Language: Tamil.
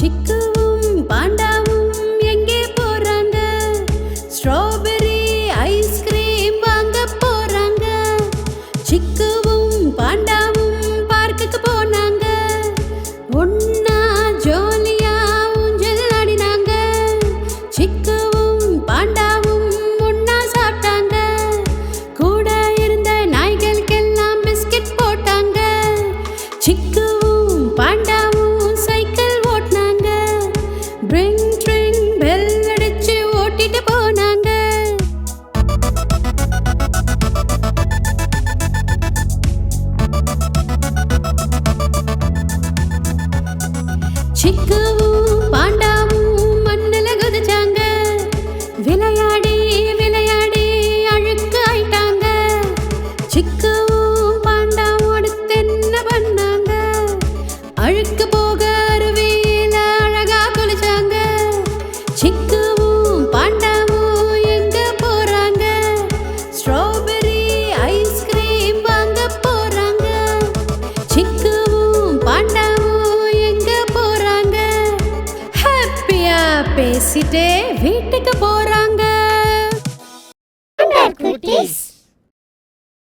சிக்குவும் பாண்டாவும் எங்கே போறாங்க? ஸ்ட்ராபெரி ஐஸ்கிரீம் வாங்க போறாங்க. சிக்குவும் பாண்டாவும் பார்க்குக்கு போனாங்க. ஒன்னா ஜாலியா ஊஞ்சல் ஆடினாங்க. சிக்குவும் பாண்டாவும் ஒன்னா சாப்பிட்டாங்க. கூட இருந்த நாய்களுக்கெல்லாம் பிஸ்கட் போட்டாங்க. சிக்குவும் பாண்டாவும் சைக்கிள் ஓட்டினாங்க. ட்ரிங் ட்ரிங் பெல் அடிச்சு ஓட்டிட்டு போனாங்க. சிக்குவும் பாண்டாவும் மண்ணுல குதிச்சாங்க. விளையாடி விளையாடி அழுக்கு ஆயிட்டாங்க. சிக்குவும் பாண்டாவும் அடுத்து என்ன பண்ணாங்க? அழுக்கு போக அருவியில அழகா குளிச்சாங்க. சிக்குவும் பாண்டாவும் எங்க போறாங்க? ஸ்ட்ராபெரி ஐஸ்கிரீம் வாங்க போறாங்க. சிக்குவும் பாண்டாவும் எங்க போறாங்க? ஹாப்பியா பேசிட்டே வீட்டுக்கு போறாங்க.